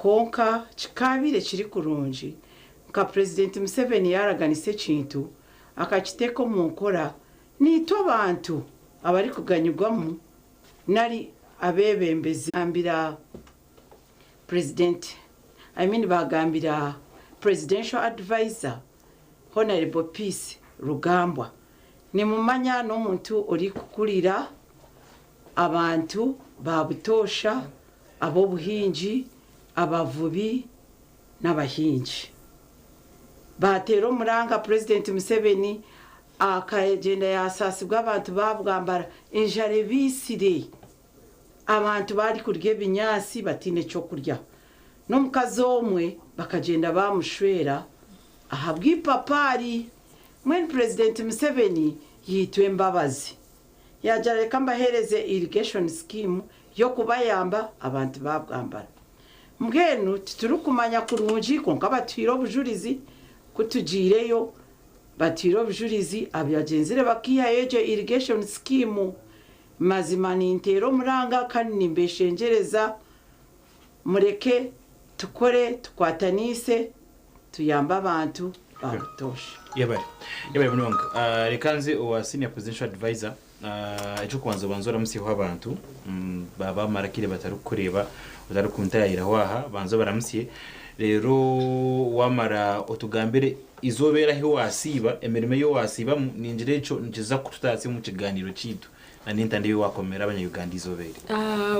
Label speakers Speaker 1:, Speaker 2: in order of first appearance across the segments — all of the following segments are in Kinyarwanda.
Speaker 1: konka kikabire kiri kurungi nka president Museveni yaraganise kintu akakiteko mu nkora nito abantu abari kuganyugwamu nari abebembezi ambira bagambira presidential advisor Honorable Peace Rugambwa ni mumanya n'omuntu ori kukulira abantu babutosha abo buhinji abavubi n'abahinji batero muranga president Museveni akagenda yasasibwa abantu babwambara injare bisire abantu bari kurya binyasi batine cyo kurya no mukazi omwe bakagenda bamushwera ahabwi papari when president Museveni yitwe mbabazi yajare kambahereze irrigation scheme yo kubayamba abantu babwambara mbwenu turukumanya kurunji konka batwiro bujurizi kutujireyo batwiro bujurizi abyagenzire bakiya yeje irrigation scheme mazima nintero muranga kandi nimbeshengereza mureke tukore tukwatanise tuyamba abantu bagutosha
Speaker 2: yabari munonga rekanze owa senior presidential advisor ejo kwanza banzora musiho abantu baba marakire batarukureba batarukuntayira waha banzo baramusiye rero wamara otugambire izobera he wasiba emirime yo wasiba ninjire cyo njiza kututatse mu kiganiro citu na nintande yo wakomera abanyuganda izobere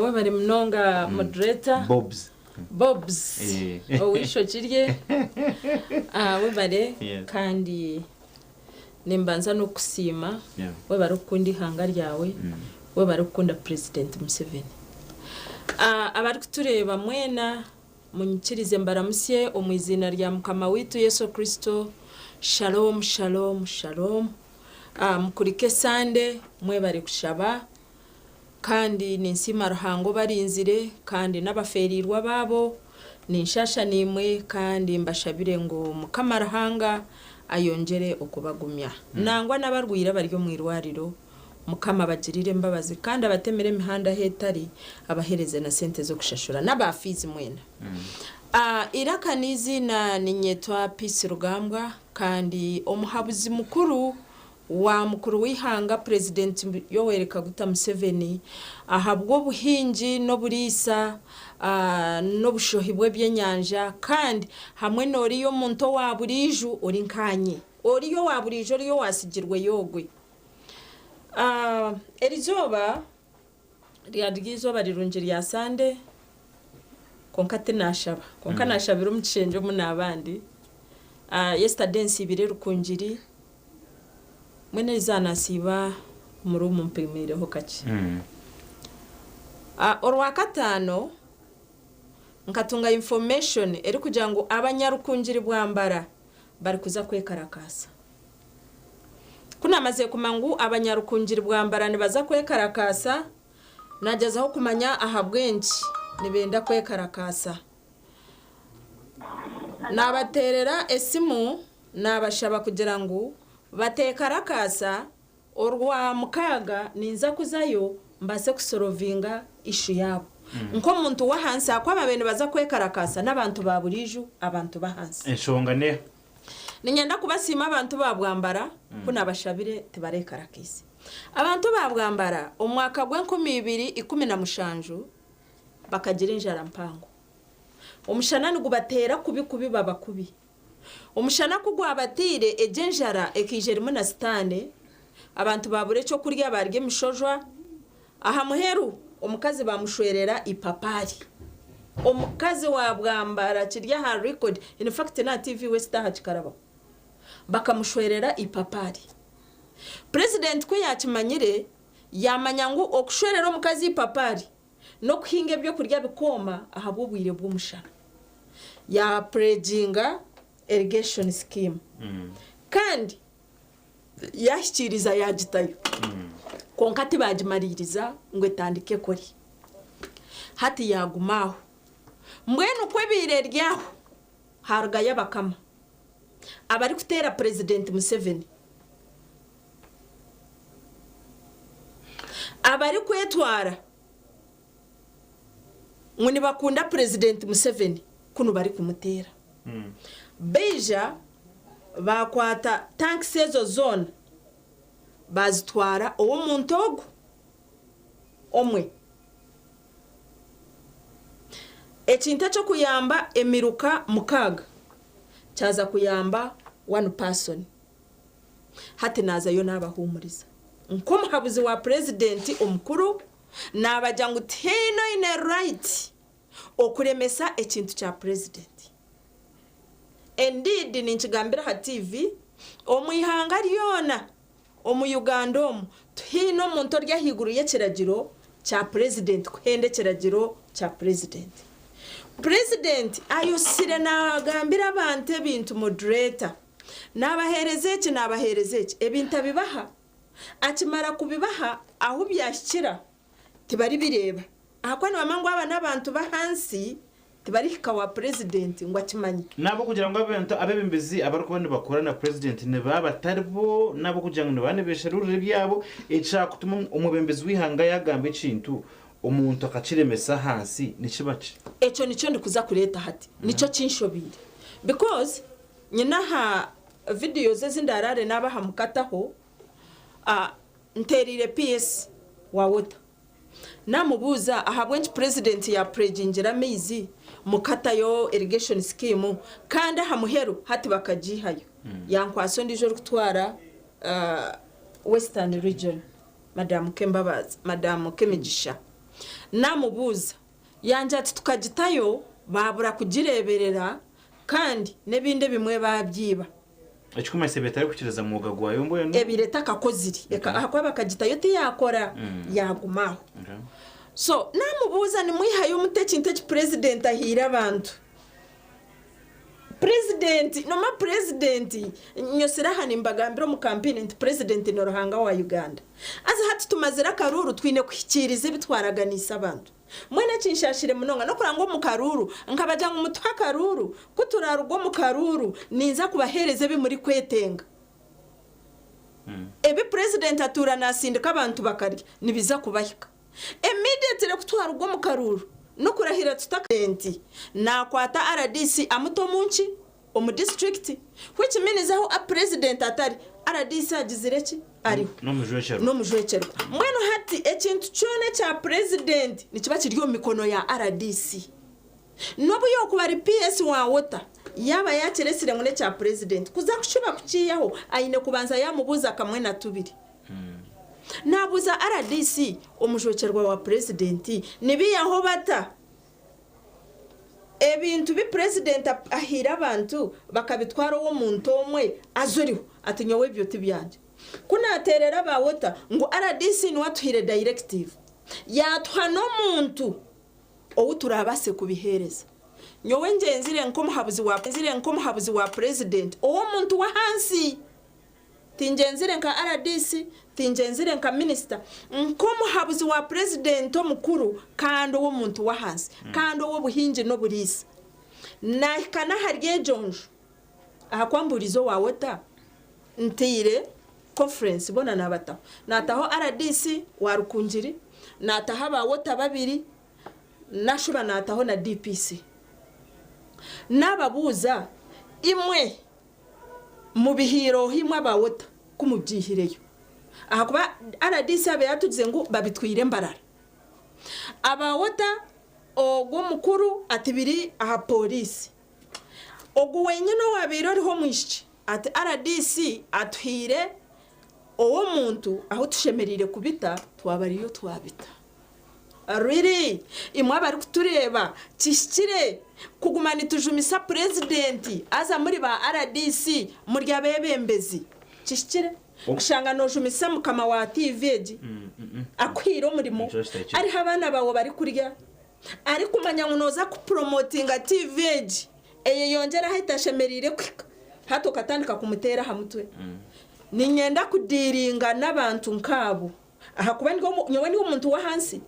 Speaker 3: wabari munonga moderator Bobs owisho kirye wabare kandi nimbanza no kusima wabare ukundi hanga ryawe wabare ukunda president Museveni abari kutureba mwena munyikirize mbaramusye omwizina rya mukama witu Yesu Kristo shalom shalom shalom mukurike sande mwe bari kushaba kandi ninsima ruhango barinzire kandi n'abaferirwa babo ninshasha nimwe kandi mbashabire ngo mukama ruhanga ayongere okubagumya nangwa n'abarwira baryo mwirwariro mukama bagirire mbabazi kandi abatemere mihanda hetari abahereze na sente zo kushashura n'abafizi mwena irakanizi na ninyetwa Peace Rugambwa kandi omuhabuzi mukuru wa mukuru wihanga president Yoweri Kaguta Museveni ahabwo buhinji no burisa no bushohibwe byenyanja kandi hamwe noriyo muntu wa buriju uri nkanye oriyo wa buriju oriyo wasigirwe yogwe erizoba ryadgizoba rirunjiri ya sande konkate nashaba konka nashabira umucenjo munabandi yesterday nsibire rukunjiri mwene zanasiba muri umumpimireho kake orwa katano nkatunga information eri kugira ngo abanyarukunjiri bwambara bari kuza kwekarakasa kunamaze kumangu abanyarukunjiri bwambara ni baza kwekarakasa nagezaho kumanya ahabwenshi nibenda kwekarakasa nabaterera esimu nabashaba kugira ngo batekarakasa orwa mukaga ninza kuzayo mbase kusorovinga ishu yabo nko muntu wahansa kwa babene baza kwekarakasa n'abantu baburiju abantu bahansa
Speaker 2: enshongane
Speaker 3: ninyenda kubasima abantu babwambara kuna bashabire tibarekarakise abantu babwambara omwaka gwa 2017 bakagira injara mpango umushana ngubatera kubi baba kubi umushana kugwa batire ejenjara ekijerimo na stande abantu babure cyo kurya barge mishojwa aha muheru omukazi bamushwerera ipapari omukazi wabwambara kirya ha record in fact na TV West hakikaraba bakamushwerera ipapari president kwe yakimanyire yamanya ngo okushwerera omukazi ipapari no kuhinga byo kurya bikoma ahabubwire bw'umushana ya prejinga irrigation scheme kandi yashikiriza yagitayo konkati bajimaririza ngo etandike kuri hati yagumaho mbwenu kwebire ryaho harga yabakama abari kutera president Museveni abari kwetwara nguni bakunda president Museveni kuno bari kumutera beja bakwata tanks ezo zone bazitwara uwo muntu ogu omwe ekintu cyo kuyamba emiruka mukaga cyaza kuyamba one person hati naza yo nabahumuriza nko muhabuzi wa president omukuru nabajya ngo tino ine right okuremesa ekintu kya president indeed ninchigambira ha TV omwihanga lyona omuyuganda omu tino muntu rya higuru y'ekiragiro kya president kuhende kiragiro kya president ayusire nagambira abantu ebintu moderator nabahereze iki ebintu bibaha akimara kubibaha aho byashikira tibari bireba ahakwa ni bamangu aba n'abantu bahansi tibari hikawa president ngo akimanye
Speaker 2: nabo kugira ngo abebembezi abarukubone bakora na president ne baba tarbo nabo kugira ngo bane besharurire byabo eca kutuma umubembezi wihanga yagambe ikintu umuntu akaciremesa hansi nikibace
Speaker 3: eco nico ndikuza kureta hati nico kinshobire because nyina ha videos ezindarare nabaha mukataho nterire PS wawota namubuza ahabwe president ya prejingira mezi mukata yo irrigation scheme kandi hamuheru hati bakajihayo yankwaso ndijo rutwara western region madam Kembabazi madam Kemigisha namubuza yanje ati tukagitayo babura kugireberera kandi nebinde bimwe babyiba
Speaker 2: Achukuma sebetari kuchireza mwuga gwayo mboyo no
Speaker 3: ebireta kakoziri eka akwa bakagitayo ti yakora yagumaho so namubuza ni mwihayo umutekintechi president ahira abantu president no ma president nyosera hani mbagambiro mu campaign nti president no ruhanga wa Uganda aza hati tumazira karuru twine kwikiriza bitwaraganisa abantu mwene kinshashire munonga no kurango mu karuru nkabajya mu mutwa karuru kuturarugo mu karuru ninza kubahereze bimuri kwetenga ebi president atura nasindika abantu bakarya nibiza kubahika immediately kuturarugo mu karuru no kurahira tutakenti nakwata RDC amuto munchi omu district which means aho a president atari RDC agizireki ari
Speaker 2: no
Speaker 3: mujwechero mweno hati ekintu cyone cya president nikiba kiriyo mikono ya RDC nobu yo kubari PS wa wota yaba yakiresire ngone cya president kuza kushuba kuciyaho ayine kubanza yamubuza kamwe na tubiri nabuza RDC omujwecherwa wa president nibiyaho bata ebintu bi president ahira abantu bakabitwara wo muntu omwe azuriho ati nyowe byo tibyanje kunaterera bawota ngo RDC ni watuhire directive yatwa no muntu owo turabase kubihereza nyowe ngenzire nko muhabuzi wa president owo muntu wa hansi tinjenzire nka RDC tinjenzire nka minister nko muhabuzi wa president omukuru kandi owo muntu wa hansi kandi owo buhinje no burisa na kana harye jonjo ahakwamburizo wawota ntire conference bona nabataho nataho RDC warukungiri nataha bawota babiri nashuba nataho na DPC nababuza imwe mu bihiro himwe bawota kumubyihireyo ahakuba RDC abe yatugize ngo babitwire mbarara abawota ogwo mukuru atibiri aha police ogwo wenyine wabiro riho mwishi ati RDC atuhire owo muntu aho tushemerire kubita twabariyo twabita really imwe bari kutureba kishikire kugumana tujumisa president aza muri ba RDC muri abebembezi kishikire ushanga no jumisa mukama wa TVG akwiro murimo ari habana bawo bari kurya ari kumanya ngonoza ku promotinga TVG eye yongera hitashemerire kwika hato katandika kumutera hamutwe ni nyenda kudiringa n'abantu nkabo ahakuba nyowe ni umuntu wa hansi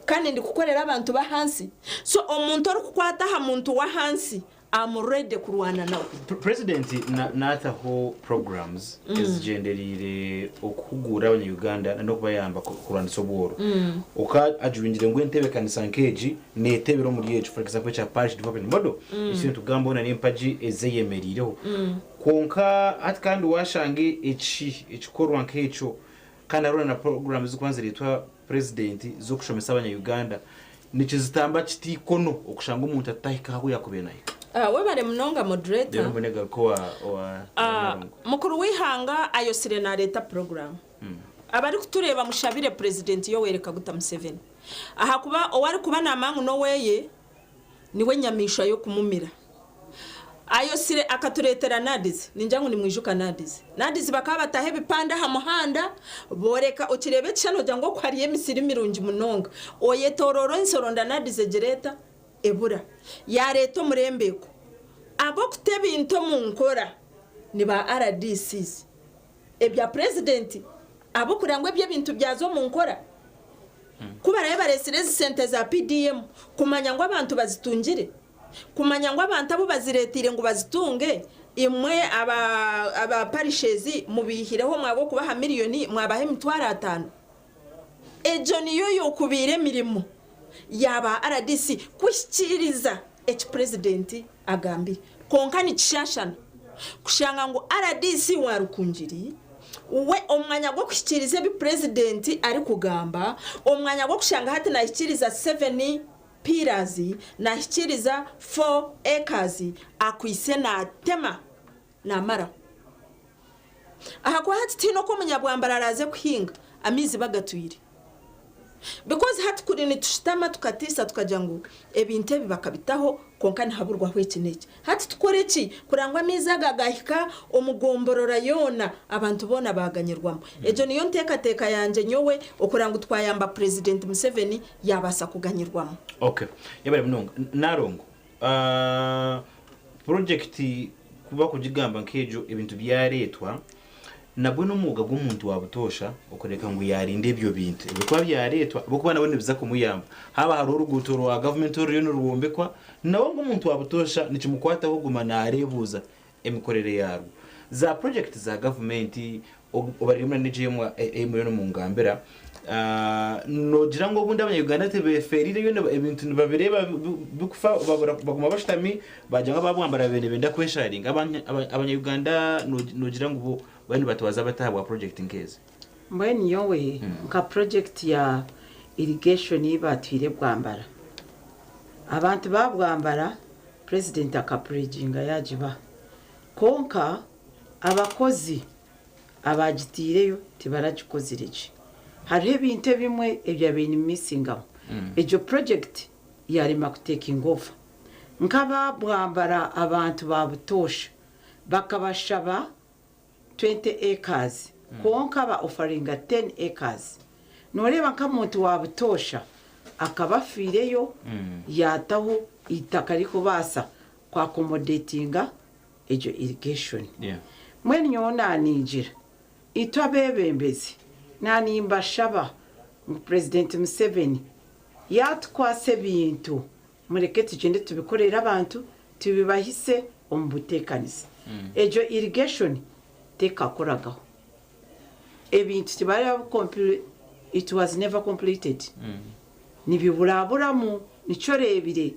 Speaker 3: kandi ndi kukorera abantu ba hansi so omuntu ari kukwata ha muntu wa hansi I'm ready kurwana nawe.
Speaker 2: President nataho programs ezigenderire okugura abanyuganda no kubayamba kurwana soboro oka ajubindire ngo entebe kanisa nkeji netebero muri yecu for example cha parish development model isi tugamba ona nempaji ezeyemerireho konka atkandi washange echikorwa nkecho kana rona na programs kwanza litwa president zo kushomesa abanyuganda nicho zitamba kitikono okushanga umuntu atahika aho yakubenayo.
Speaker 3: Webare mnonga moderator.
Speaker 2: Dero mbonega ko
Speaker 3: mukuru wihanga ayosire na leta program. Abari kutureba mushabire president Yoweri Kaguta Museveni. Aha kuba owari kuba namangu no weye niwe nyamisha yo kumumira. Ayosire akaturetera nadizi ninjangu ni mwijuka nadizi bakaba batahe bipanda ha muhanda boreka ukirebe cyano jango kwariye misiri mirungi munonga oye tororo insoronda nadize gereta ebura ya reto murembeko abo kutebe into munkora ni ba RDCs ebya president abo kurangwe bye bintu byazo munkora kuba rebe baresirezi center za PDM kumanya ngo abantu bazitungire kumanya ngo abantu abo baziretire ngo bazitunge imwe aba parishes mubihireho mwabo kubaha miliyoni mwabahe mitwara 5 ejo niyo yokubire mirimo yaba RDC kushikiriza president agambi konkani kishashana kushanga ngo RDC warukunjiri uwe omwanya gwo kushikiriza bi president ari kugamba omwanya gwo kushanga hati na shikiriza 7 pirazi na shikiriza 4 acres akwise na tema na mara aha kwa hati tino ko munyabwambara araze kuhinga amizi bagatwire because hati kuri ni tushitama tukatisa tukajangu ebinte bibakabitaho konkani haburwa hwekineke hati tukoreki kurangwa miza gagahika omugomborora yona abantu bona baganyirwamo ejo niyo nteka yanje nyowe okuranga twayamba president Museveni yabasa kuganyirwamo.
Speaker 2: Okay yabare munonga narongo project kuba kujigamba nkejo ibintu byaretwa nabwo n'umuga gw'umuntu wabutosha ukoreka ngo yarinde byo bintu bikwa byaretwa bwo nabone biza kumuyamba haba hari uruguto rwa government ryo n'urubombekwa nawo ng'umuntu wabutosha nikimukwata ho gumana arebuza emikorere yarwo za project za government obarimwe n'ijemwa emwe no mungambera nogira ngo ubundi abanyuganda tebeferire yone ibintu babireba bikufa baguma bashitami bajya babwambara benda kwesharinga abanyuganda nogira ngo bani batawaza batahabwa project nkeze
Speaker 1: mbweni yowe nka project ya irrigation yibatwire bwambara abantu babwambara president akaprejinga yajiba konka abakozi abagitireyo tibaragikozireje hari ibintu bimwe ebya bintu missinga ejo project yari makutaking over nkaba bwambara abantu babutosha bakabashaba 20 acres konka ba offering 10 acres noreba nkamuntu wabutosha akabafireyo yataho itaka liko basa kwa accommodatinga ejo irrigation mweni nyona ninjira itwabebembezi nani mbashaba president Museveni yatkwase bintu mureke tugende tubikorera abantu tubibahise ombutekanise ejo irrigation tekakoragaho ebintu tibari it was never completed nibiburaburamu nicorebire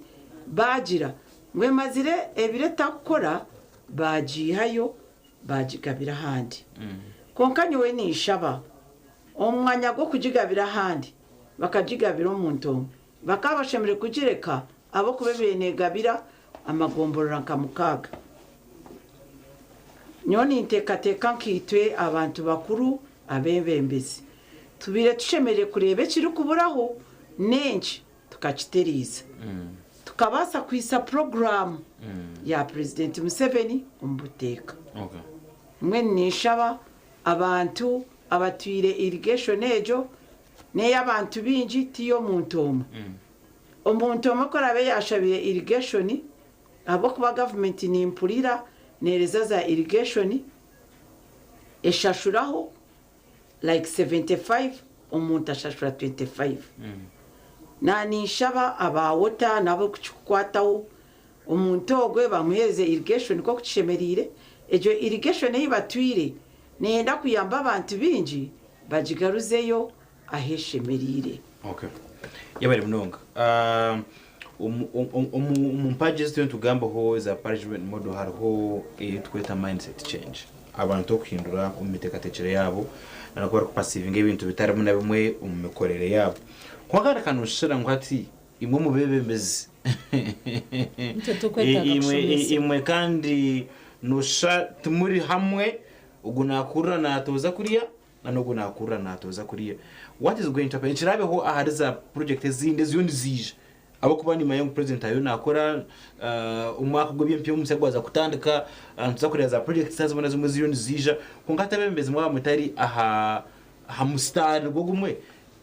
Speaker 1: bagira ngwe mazire ebire takora bajihayo bajigabira handi konkanye we nishaba omwanya go kujigabira handi bakajigabira omuntu bakabashemere kugireka abo kubebene gabira amagomborora nkamukaga nyoni ntekateka nkitwe abantu bakuru abembembezi tubire tushemere kurebe kiri kuburaho nenshi tukakiteriza tukabasa kwisa program ya president Museveni umbuteka mwe nishaba abantu abatwire irrigation ejo ne yabantu binji tiyo muntu omuntu omukorabe yashabire irrigation abo kuba government ni impulira nereza za irrigation eshashuraho like 75 omuntu ashashura 25 nani shaba aba water nabo kuchikwataho omuntu ogwe bamuheze irrigation ko kushemerire ejo irrigation yibatwire nenda kuyamba abantu bingi bajigaruzeyo aheshemerire.
Speaker 2: Okay, yabari munonga pages tugamba ho za parliament model hariho tweta mindset change, abantu okuhindura umiteekateekere yabo nakora kupasivinga ebintu bitarimu na bimwe umumikorere yabo kwagara kanushira ngo ati imwe mu bebembezi imwe kandi nusha tumuri hamwe ugunakura natoza kuriya nanogo nakura natoza kuriya. What is going to happen? Chirabeho ahariza project zindi ziyundi zije abo kubani mayong president ayo nakora umwaka gwo byempyo umusegwaza kutandika tuzakorera za project zazibona zimwe ziyundi zija kungata bembezi mwa mutari aha mustar gwo gumwe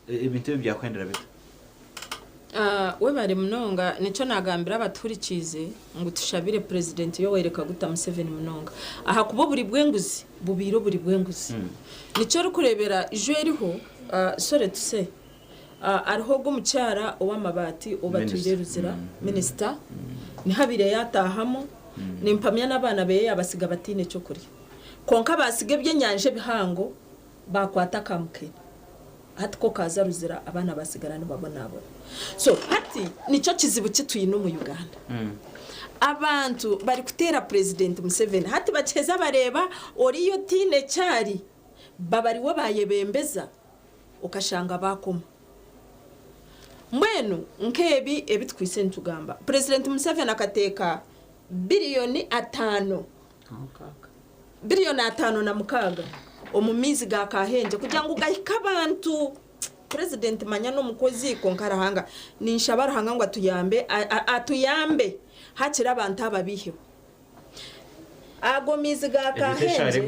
Speaker 2: ibintu byakwendera bita.
Speaker 3: We bari munonga nico nagambira abaturikize ngo tushabire president yo wereka guta Museveni munonga aha kubo buri bwenguzi bubiro buri bwenguzi nico rukurebera ijo eriho sore tuse ariho go mucyara owamabati obatwire ruzira minister ni habire yatahamo nimpamya nabana be abasiga batine cyo kuri konka basige byenyanje bihango bakwata kamke hati ko kaza ruzira abana basigarana babona abo. So hati nico kizibu kituyino mu Uganda. Abantu bari kutera president Museveni hati bacheza bareba oriyo tine cyari babariwo bayebembeza ukashanga bakoma mwenu nkebi ebitwise ntugamba president Museveni akateka biliyoni 5 biliyoni 5 na mukaga omumizi ga kahenje kugira ngo gahika abantu president manya no mukozi konkarahanga ninshabarahanga ngo atuyambe hakira abantu ababihe agomizi ga kahenje.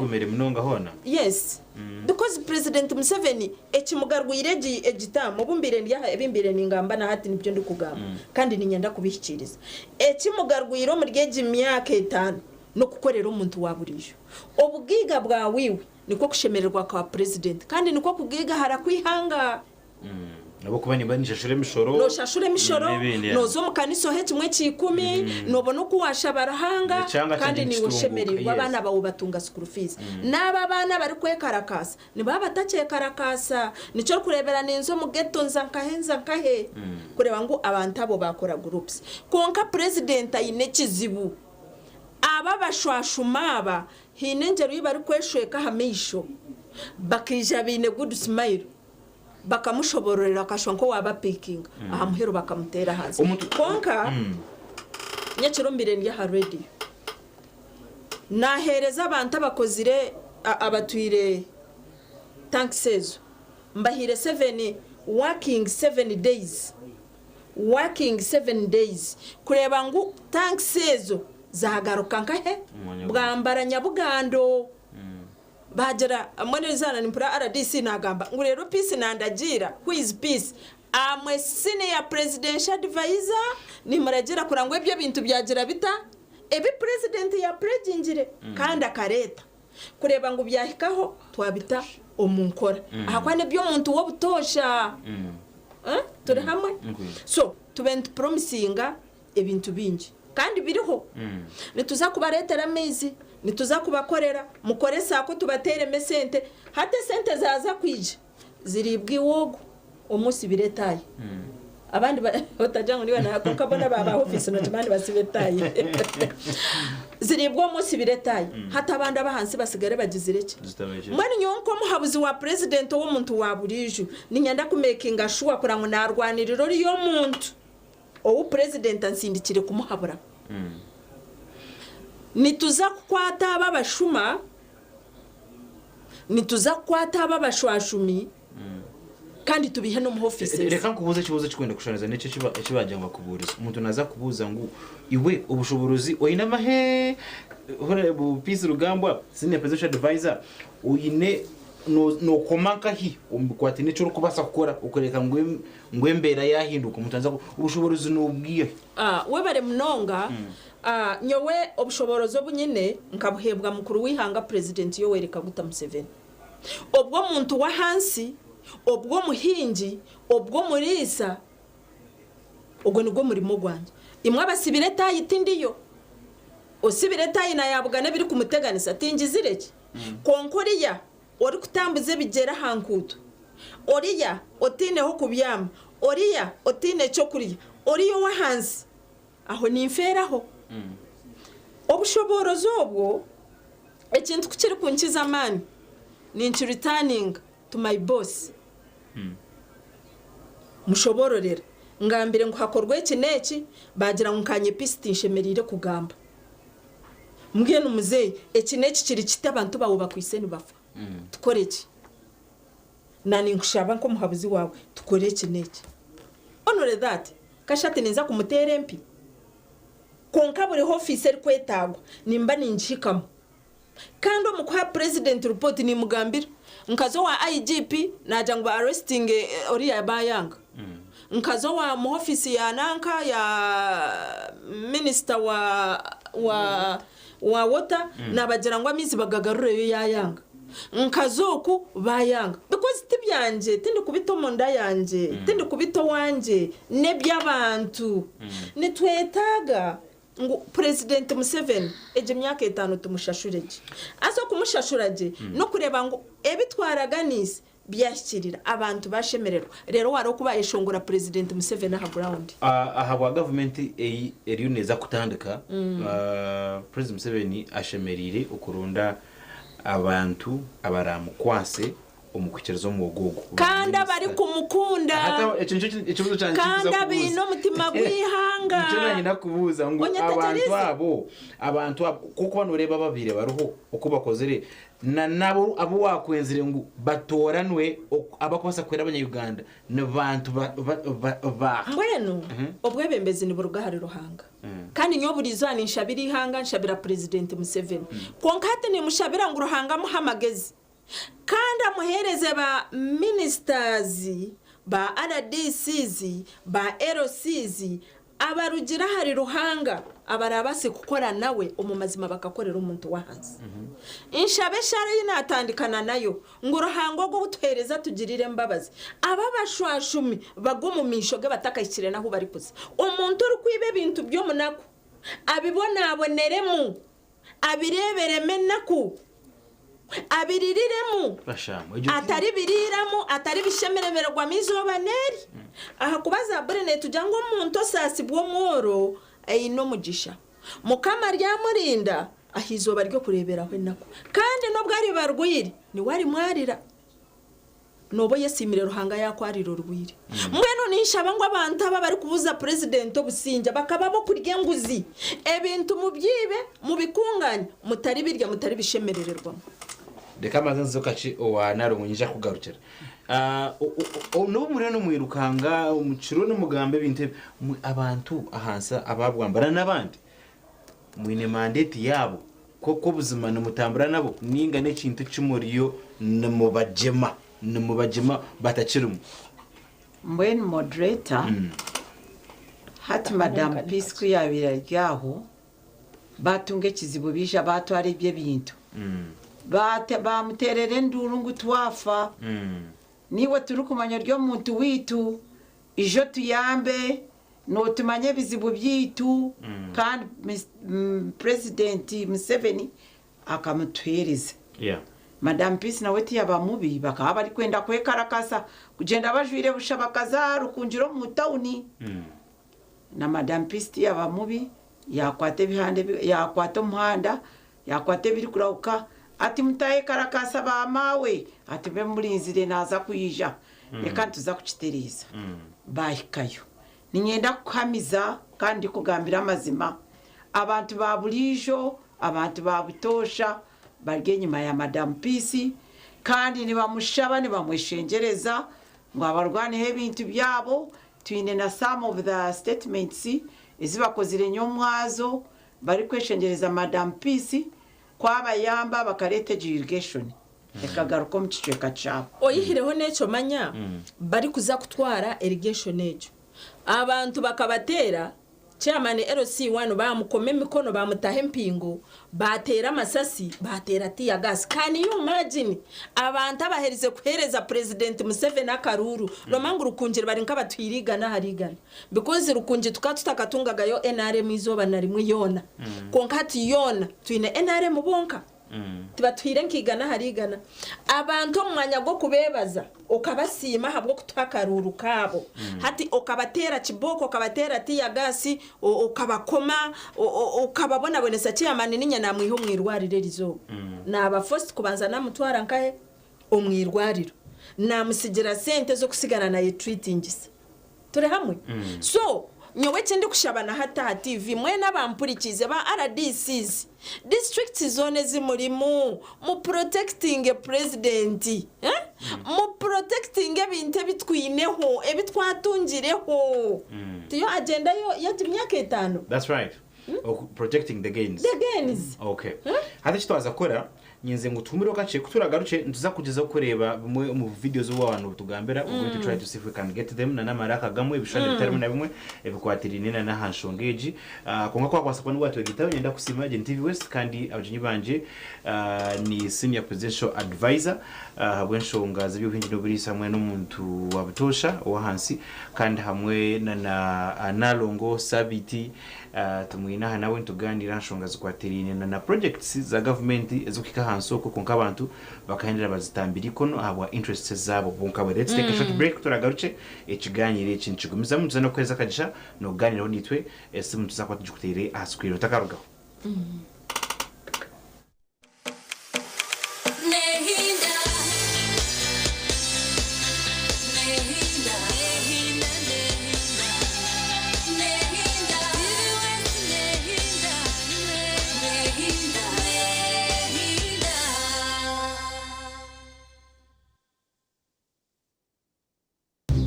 Speaker 3: Yes, because president Museveni ekimugarwire egitamo bumbire ndiya ebimbire ningamba na hati nibyo ndikugamba kandi ninyenda kubishikiriza ekimugarwiro mu ryeji myaka 5 no kukorera umuntu waburijo obugiga bwawiwe niko kushemererwa kwa president kandi niko kugiga harakwihanga
Speaker 2: nabo kubani banishashure mishoro
Speaker 3: no shashure mishoro nozo mukaniso he kimwe kikumi nobona kuwasha barahanga kandi ni ushemererwa abana bawo batunga school fees naba bana bari kwekarakasa ni baba tacekarakasa nico kurebera ninzo mu ghetto nzankahenza nkahe kureba ngo abantu abo bakora groups konka president ayine kizibu aba bashwashumaba hinengero yibari kweshweka hamisho bakija bine good smile bakamushobororera kashwanko waba picking aha muhero bakamutera hanze konka nyakiro mbirenge ha radio nahereza abantu abakozire abatwire taxes mbahire 7 working 7 days kureba ngo taxes zahagaruka nkahe bwambara nyabugando bajera amonezana nimpura RDC nagamba ngo rero peace nandagira who is peace amwe senior presidential advisor ni muragera kurangwa ibyo bintu byagira bita ebi president ya prejingire kandi akareta kureba ngo byahikaho twabita omunkora ahakwane byo muntu wo butosha turi hamwe so tubent promisinga ebintu bingi kandi biriho nituza kubaretera amezi nituza kubakorera mukore sako tubatere mesente hate sente zaza kwije ziribwi wogo omusi biretaye abandi batajyango niba nakonka bona baba office no tumandi basibetaye ziribwo omusi biretaye hata abandi abahansi basigare bagizireke mwani nyonko muhabuzi wa president wo muntu waburiju ninyanda kumakinga sure kurango narwaniriro riyo muntu owu president ansindikire kumuhabura nituza kukwata ababashuma nituza kukwata ababashwashumi kandi tubihe no mu office
Speaker 2: reka kubuza kibuza kikwenda kushaniza n'icyo kibajyanga kuburiza umuntu naza kubuza ngo iwe ubushobozi oyina mahe hore bu peace rugambwa senior presidential advisor uyine no komanka hi umbikwati nico rukubasa gukora ukoreka ngwembera yahinduka mutanza ubushobozi n'ubwiye
Speaker 3: we bare munonga nyowe obushoborozo bunyine nkabuhebwa mukuru wihanga president yo wereka guta Museveni obwo muntu wa hansi obwo muhingi obwo murisa ubwo nibwo murimo gwanje imwe abasibire tayi tindiyo osibire tayi na yabugane biri kumuteganisa tinjizireke konkoriya ori kutambuze bigera hankuto oriya otineho kubyama oriya otine cyo kuriya oriyo wahansi aho nimferaho obushoborozo obwo ekintu kukiri kunkiza amani ninchi returning to my boss mushobororera ngambire ngo hakorwe kineki bagira ngo kanye pisiti nshemerire kugamba mbwiye n'umuzeyi ekineki kiri kiti abantu bawo bakwiseni bafa tukore iki nani nkushaba nko muhabuzi wawe tukore kineki honore that kashati ninza kumutera empi konka buri office eri kwetagwa nimba ninjikamo kandi omukwa president report ni mugambira nkazo wa IGP naja ngo arresting oriya bayanga nkazo wa mu office ya nanka ya minister wa water nabagira ngo amizi bagagarure yo yayanga nkazoku bayanga because tibyanje tindi kubito monda yanje tindi kubito wanje ne by'abantu nitwetaga ngo president Museveni eje myaka 5 tumushashurege aso kumushashuraje no kureba ngo ebitwaraganise byashyirira abantu bashemererwa rero waro kuba eshongora president Museveni aha ground
Speaker 2: aha government eri neza kutandika president Museveni ashemerire ukurunda abantu abaramukwase umukukirizo mu gogo
Speaker 3: kandi bari kumukunda
Speaker 2: hata ikibazo cyane
Speaker 3: kandi bino mutima gwihanga
Speaker 2: cyane nakubuza ngo abantu kuko bano reba babire baruho uko bakozere na nabo abo wakwenzire ngo batoranwe abakosa kwera abanyarwanda n'abantu ba
Speaker 3: mwenu obwebembezi ni burugahari ruhanga kandi nyoburizana inshabira ihanga nshabira president Museveni konkate ni mushabira ngo ruhanga muhamagezi kandi amuhereze ba ministers ba RDCs ba LCs abarugira hari ruhanga abarabase gukora nawe umumazima bakakorera umuntu wahanze inshabe shari inatandikana nayo ngo ruhango go gutereza tugirire mbabazi ababashwashumi bagomumisho ge batakayikire naho bari kuza umuntu uri kwibe bintu byo munako abibona aboneremu abirebereme naku abiririremu atari biriramo atari bishemeremerwa mizoba neri aha kubaza brene tujango umuntu sasibwo mworo no mugisha mukama rya murinda ahizoba ryo kureberaho nako kandi no bwari barwiri ni wari mwarira nobo yesimire ruhanga yakwarira urwiri mweno nishaba ngo abantu aba bari kubuza president obusinja bakababo kurya nguzi ebintu mubyibe mubikunganya mutari birya mutari bishemerererwa
Speaker 2: deka mazanzo kachi owanarumunyija kugarukira no muri no mwirukanga umuciro no mugambe binte abantu ahansa ababwambara nabandi mwine mandate yabo koko buzima no mutambura nabo ninga ne kintu cyumuriyo no mubajema batachirumu
Speaker 1: mbweni moderator hati madam Pisku yabira ryaho batunge kizibu bisha batware ibye bintu bamuterere nduru ngo twafa niwe turi kumanya ryo muntu witu ijo tuyambe no tumanye bizibu byitu kandi president Museveni akamutwereza madam Peace nawe tiyabamubi bakaba bari kwenda kwekarakasa kugenda bajwire bushabakaza rukunjiro mu tawuni na madam Peace yabamubi yakwate bihande yakwate umuhanda yakwate biri kurauka ati mutaye karakasa ba mawe ati be murinzire naza kuyija reka tuza kucitereza bahikayo ninyenda kuhamiza kandi kugambira amazima abantu baburijo abantu babutosha barye nyuma ya madam Peace kandi nibamushaba nibamweshengereza ngo abarwane he bintu byabo twine na some of the statements izibakozire nyomwazo bari kweshengereza madam Peace kwaba yamba bakarete irrigation ekagaruko mu kicweka cyabo
Speaker 3: oyihireho neco manya bari kuza kutwara irrigation ejo abantu bakabatera chairman LC1 bamukome mikono bamutahe mpingo batera amasasi batera tiya gas. Can you imagine abantu abaherize kuhereza president Museveni akaruru romangu rukunjire bari nkabatwirigana harigana because rukunje tukatutakatungaga yo NRM izoba narimwe yona konkati yona twine NRM bonka tibatwire nkigana harigana abantu mwanya go kubebaza ukabasima habwo kutwakaruru kabo hati ukabatera kiboko ukabatera tiya gasi ukabakoma ukababona bonesa chairman ninya namwiho mwirwarire rizo naba first kubanza namutwara nkahe umwirwariro namusigira sente zo kusigana na treatingise turi hamwe so nyowe cyende kushabana hata TV mwe nabampurikize ba RDCs district zone zimurimu mu protecting president mu protecting ebinte bitwineho ebitwatungireho tiyo agenda yo yatimyaka 5.
Speaker 2: That's right. Protecting the gains. Okay. Hati chitwaza kora nyenze ngo tumiro gace kuturagaruce ntuza kugeza kureba bimwe mu videos w'abantu tugambera we're going to try to see if we can get them na maraka gamwe bishane bitarimo na bimwe ebikwatirine na hanshongeji konga kwa kwasa kwani watu wegitayo nyenda kusima Agent TV West kandi abajinyi banje ni senior presidential advisor habwenshonga z'ibyohingi no biri samwe n'umuntu wabutosha wa hansi kandi hamwe na analongo sabiti tumwina nawe tuganira nshonga zikwatirine na projects za government ezukika hansoko konka abantu bakahendera bazitambira ikono aba interests zabo bonka. Let's take a short break turagaruce ekiganyire ekinchigumiza mutuza no kweza kagisha no ganira nitwe esimu tuzakwata jukutere askwiro takarugaho.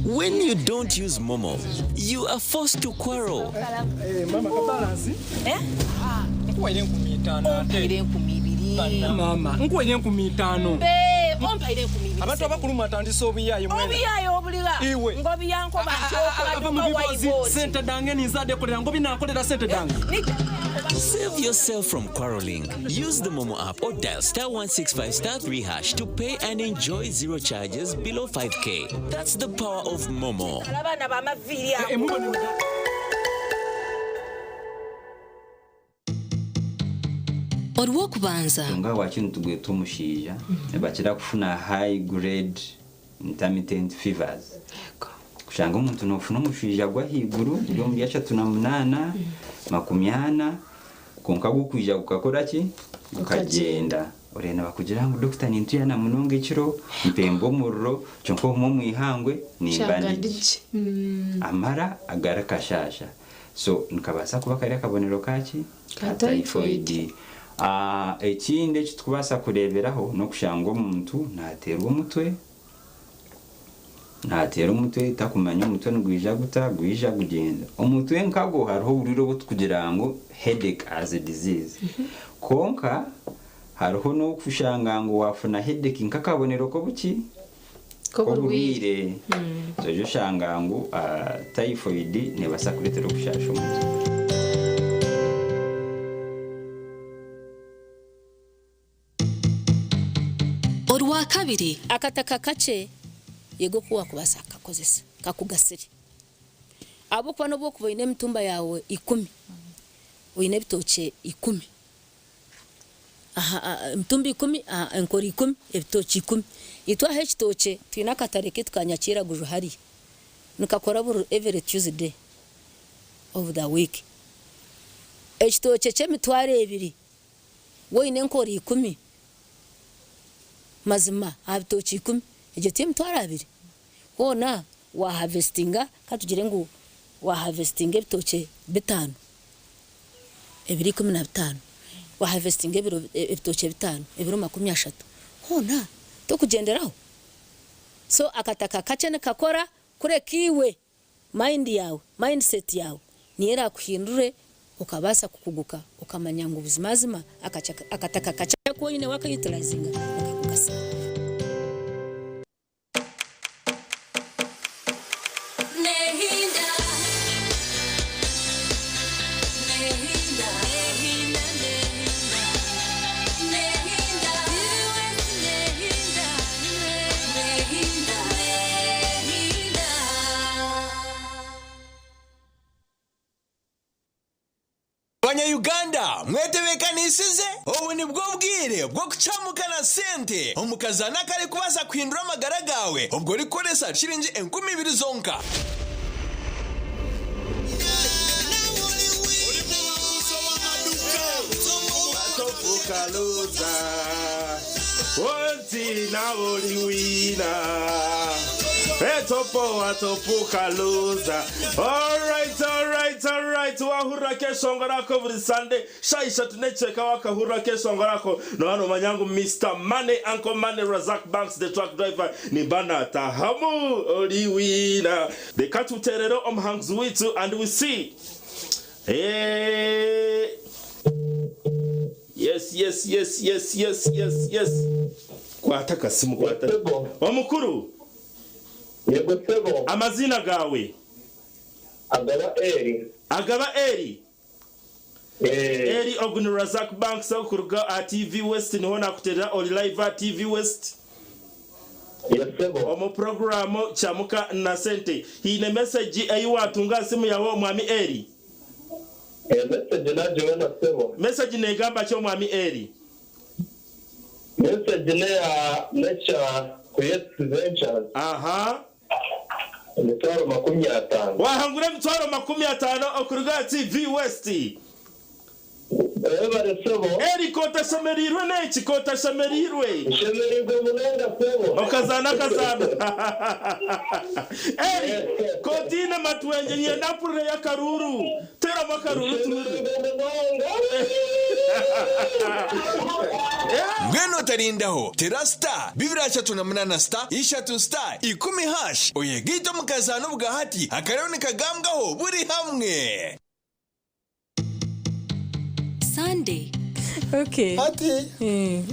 Speaker 4: When you don't use Momo, you are forced to quarrel.
Speaker 5: Mama kabalansi? Nkuwaire 15 ate. Mama, nkuwaire 15.
Speaker 6: Ompaire 15.
Speaker 5: Abantu abakuluma atandise obuyayi mwene.
Speaker 6: Obuyayi obuliga.
Speaker 5: Iwe.
Speaker 6: Ngobiyanko bacho
Speaker 5: sente dange nizade kolera ngobi nakolera sente dange.
Speaker 4: Save yourself from quarreling. Use the Momo app or dial *165*3# to pay and enjoy zero charges below 5k. That's the power of Momo.
Speaker 6: Abana bamaviri
Speaker 7: Orwokubanza
Speaker 8: nga wakintu tugwe tumushija bakira kufuna high grade intermittent fevers kushanga umuntu nofuna umushija gwa higuru ryo muri 38 makumyana konka gukwija gukakora ki ukagenda orena bakugira ngo doctor nintu yana munonge kiro mpembo murro cyonko mu mwihangwe nimbandiki amara agara kashasha so nkabasa kuba kari akabonero kaki typhoid. Ekinde kitubasa kureberaho no kushanga umuntu natera umutwe takumanya umutwe ngwija gwija kugenda umutwe nkago hariho buriro bwo kugira ngo headache as a disease konka hariho no kushanga ngo wafuna headache nkakabonero ko buki ko burwire so jo shanga ngo typhoid ne basa kuretera kushasha umutwe.
Speaker 7: Orwa kabiri
Speaker 6: akataka kace yego kuwa kubasa kakozesa kakugasiri abo kwa nobo kuboine mitumba yawe 10 oine bitoche 10 mtumbi 10 enkori 10 ebitoche 10 itwa hechitoche twina katareke tukanyakira guju hari nikakora buru every Tuesday of the week echitoche chemitware 2 woine enkori 10 mazima abitochi 10 eje tim twara 2 hona wa harvestinga katugire ngo wa harvestinga ebitoche 5 ebiri 15 wa harvestinga ebitoche 5 ebiro 30 hona to kugenderaho so akataka kachene kakora kure kiwe mindset yawe niera kuhindure ukabasa kukuguka ukamanya ngo ubuzimazima akataka kacha ko ine wakayutilizing ukakugasa.
Speaker 9: Banyarwanda mwetebekanisize ubu ni bwo bwire bwo kucamukana sente omukazana kare kubaza kwindura amagara gawe ubwo rikoresa shiringi 20,000 zonka.
Speaker 10: Ontina oliwina etopo atopuka loza. Alright wahura kesho ngorako buri Sunday shaisha tunecheka wakahura kesho ngorako no hano manyangu Mr. Money Uncle Money Razak Banks the truck driver ni bana tahamu oliwina the katuterero omhangs witu and we see Yes. Kwataka simu kwataka. Omukuru.
Speaker 11: Yego sebo.
Speaker 10: Amazina gawe. Agaba Eri. Eri Ogun Razak Banks okuruga TV West niho nakuterera oli live TV West.
Speaker 11: Yes sebo.
Speaker 10: Omu programu chamuka na sente. Hine message ayi watunga simu yawo mwami Eri.
Speaker 11: Message na Joana sebo.
Speaker 10: Message negamba cyo mwami Eri.
Speaker 11: Message ne ya lecture Create Ventures.
Speaker 10: Aha.
Speaker 11: Mitwaro 50.
Speaker 10: Wahangura mitwaro 50 okuruga TV West. Eri kota shamerirwe neki kota shamerirwe.
Speaker 11: Shamerirwe munenda sebo.
Speaker 10: Okazana. Eri kotina matwenje nyenda pure ya karuru. Tera makaruru tunuru.
Speaker 9: Ngweno tarindaho tera star 238 star 3 star 10 hash oyegito mukazano bwahati akarone kagambwaho buri hamwe.
Speaker 7: Sunday.
Speaker 12: Okay.
Speaker 13: Ati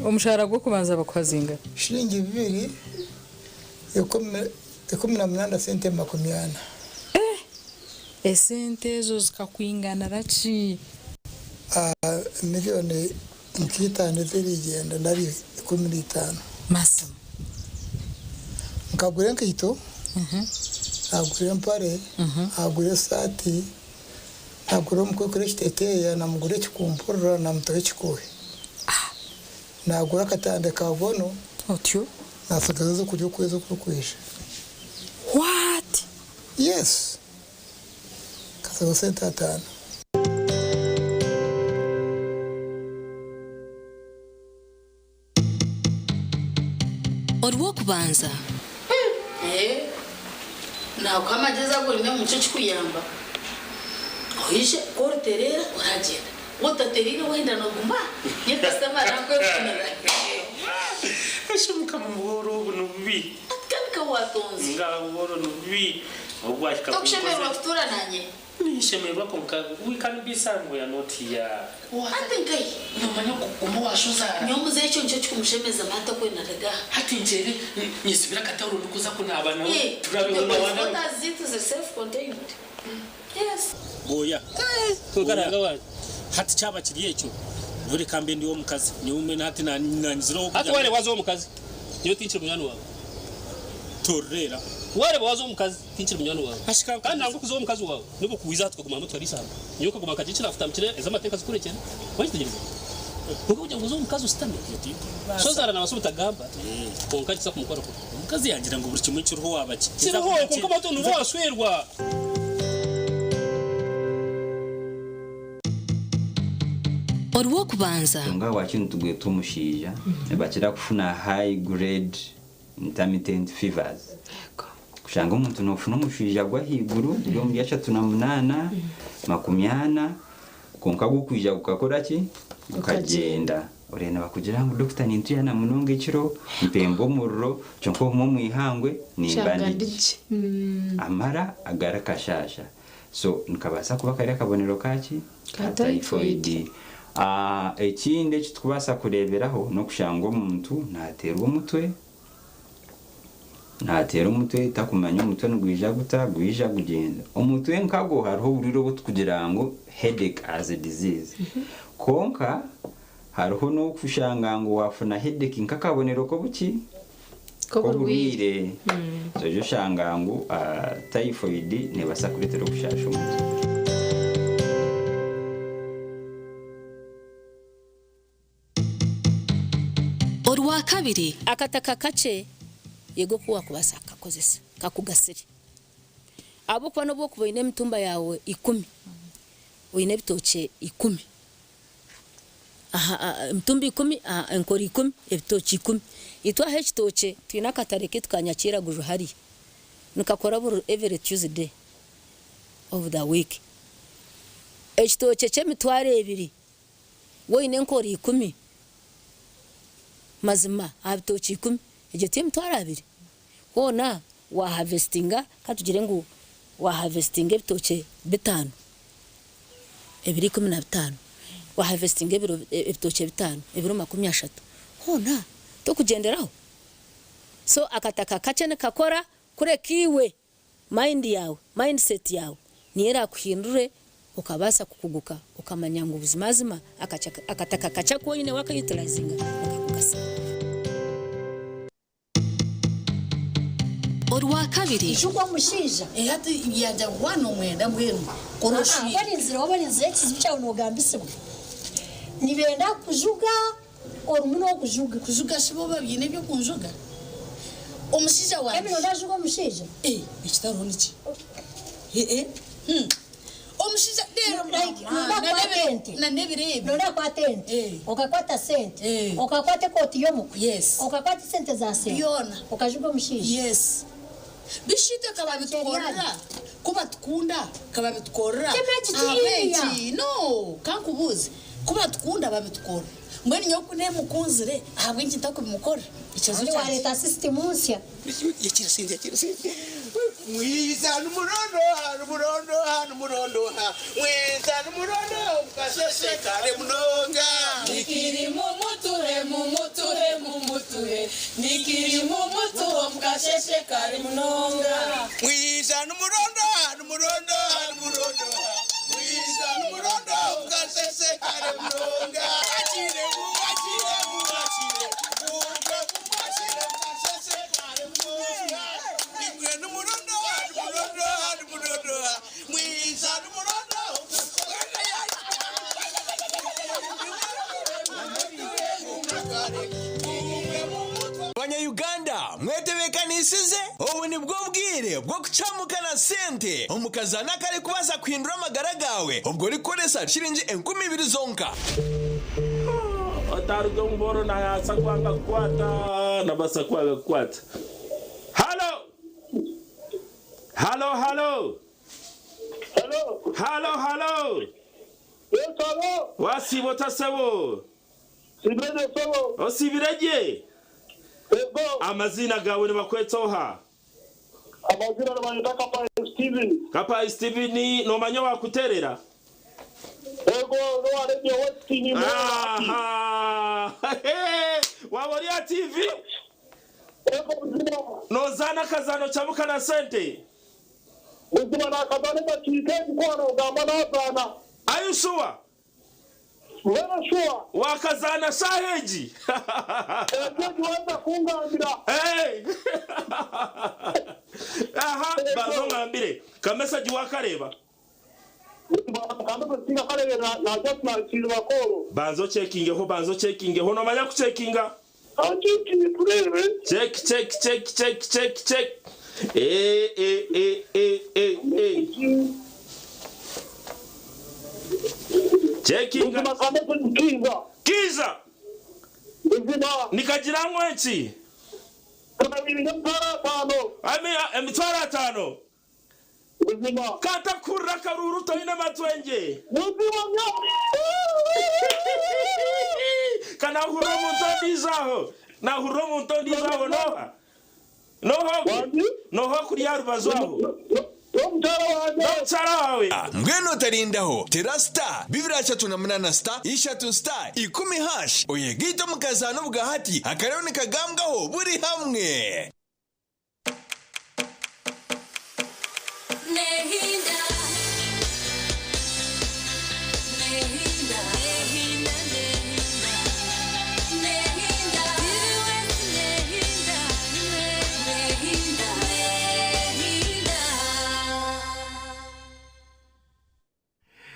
Speaker 12: umushahara gwo kubanza bakwazinga
Speaker 13: shilingi 218 sente 50.
Speaker 12: Esente zo zikakwingana rachi
Speaker 13: miliyoni nkitane zirigenda nari 15
Speaker 12: masa
Speaker 13: nkagure nkito agure mpare agure sati agure mukokore kiteteya na mugure kikumpurura na mtoye kikuwe nagura katande kabono
Speaker 12: otyo
Speaker 13: nasagaza kujya kweza kukwisha.
Speaker 12: What?
Speaker 13: Yes. Kasago sente 5.
Speaker 7: Orwo kubanza.
Speaker 6: Na kama jeza kulimia mchochi kuyamba. Oishe korterera uragenda. Wotaterina wenda no gumba. Ye customer ranko kunara.
Speaker 10: Ashumuka mu buhoro bunubi.
Speaker 6: Atkanka watonzi.
Speaker 10: Nga buhoro nubi. Obwashika.
Speaker 6: Tokushemerwa kutura nanye.
Speaker 10: Nishemerwa konka we can be somewhere not here.
Speaker 6: Atenkai.
Speaker 10: Nomanya kuguma washuzara.
Speaker 6: Nyomuze ico nje kumushemeza mata kwena rega.
Speaker 10: Hati njere nyisibira kataro nukuza kuna abana.
Speaker 6: Turabe una wanda. What are it is self contained. Yes.
Speaker 14: Boya. Tugaranga wa. Hati chaba kiriye cyo. Nuri kambe ndi wo mukazi. Ni umwe nati na nziro. Hati wale wazo mukazi. Yo tinchira munyano wawe. Torera. Wale wazo mukazi tinchira munyano wawe. Ashika kandi nango kuzo mukazi wawe. Niko kuwiza tukaguma mutwari sana. Nyoka guma kagicira afuta mukire ezamateka zikurekera. Wajitegereza. Kuko ujya nguzo mukazi ustamye yati. So zara na basubita gamba. Konka kitsa kumukora ko. Mukazi yangira ngo buri kimwe cy'uruho wabaki. Kiraho kuko bato nubo waswerwa.
Speaker 7: Orwo kubanza.
Speaker 8: Nga wakintu tugwe tumushija bakira kufuna high grade intermittent fevers. Kushanga umuntu nofuna umushija gwa higuru yo mu yacha 8 makumyana konka gukwija gukakora ki ukagenda urena bakugira ngo doctor nintu yana munonge kiro mpembo murro cyonko mu mwihangwe nimbandiki amara agara kashasha so nkabasa kuba kare kabonero kaki typhoid ekinde kitubasa kureberaho no kushanga umuntu natera umutwe takumanya umutwe n'ugwija gwija kugenda umutwe nkago hariho buriro bwo kugira ngo headache as a disease konka hariho no kushanga ngo wafuna headache nkakabonero ko buki ko burwire so jo shanga ngo typhoid ne basa kuretera kushasha umutwe.
Speaker 7: Orwa kabiri
Speaker 6: akataka kace yego kuwa kubasa kakozesa kakugasiri abo kwa nobo kuboine mitumba yawe 10 oine bitoke 10 aha mitumba 10 enkori 10 ebitoke 10 itwa hekitoke twina katareke tukanyakira guju hari nikakora buru every Tuesday of the week ekitoke chemitware 2 woine enkori 10 mazima abitoki 10 ejo timu twara 2 hona wa harvestinga katugire ngo wa harvestinga ebitoki 5 ebiri 15 wa harvestinga ebitoki 5 ebiri 30 hona to kugenderaho so akataka kachene kakora kure kiwe mindset yawe niera kuhindure ukabasa kukuguka ukamanya ngo ubuzimazima akataka kacha ko ine wakayutilizinga ukakugasa.
Speaker 7: Orwa kabiri
Speaker 15: ishugwa mushija hati yajya wano mwenda mwenu koroshi bari nzira kizicaho no gambisibwe nibenda kujuga orumuno kujuga shibo babyine byo kunjuga omushija wa ebino ndajuga mushija ikitaro niki omushija dero na nebirebe nona kwa tente ukakwata sente ukakwata koti yomuku ukakwata sente za sente yona ukajuga mushija bishite kababitukora kuba tukunda kababitukora abeji no kankubuze kuba tukunda babitukora mbweni nyokune mukunzire ahabwe nkitako bimukora ikizo cyo wa leta system unsya yakirasinde mwiza n'umurondo mwiza n'umurondo ukasheshe kare munonga nikiri mu mutuhe nikiri mu mutuho mukasheshe kare munonga mwiza n'umurondo mwiza n'umurondo ukasheshe kare munonga akire
Speaker 9: Uganda mwetebekanisize ubu ni bwo bwire bwo kucamukana sente umukazana kare kubaza kwindura amagara gawe ubwo rikoresa shiringi 20,000 zonka
Speaker 10: otarudo mboro na yasa kwanga kwata na basa kwanga kwata halo yes hello wasibo tasebo osibireje amazina gawe nibakwetoha amazina n'abanyita Kapa Steven no manyo wakuterera ego no arebye whatini wabori ya TV no zana kazano chabuka na sente uzima na kazano bakike kwano gamba na zana ayusuwa wewe sure wakazana saheji tuanza kungangira aha bazo ngambire kamesa jiwakareba banzo checking ho no manya ku checkinga check checking kiza nikagira mwenchi emitwara 5 kata kurra karuru toine matwenge kana huro muntondizaho noho kuri yarubazaho
Speaker 9: Ngweno tarindaho Terasta Bibira 38 star 3 star 10 hash oyegito mukazano bugahati akarone kagambwaho buri hamwe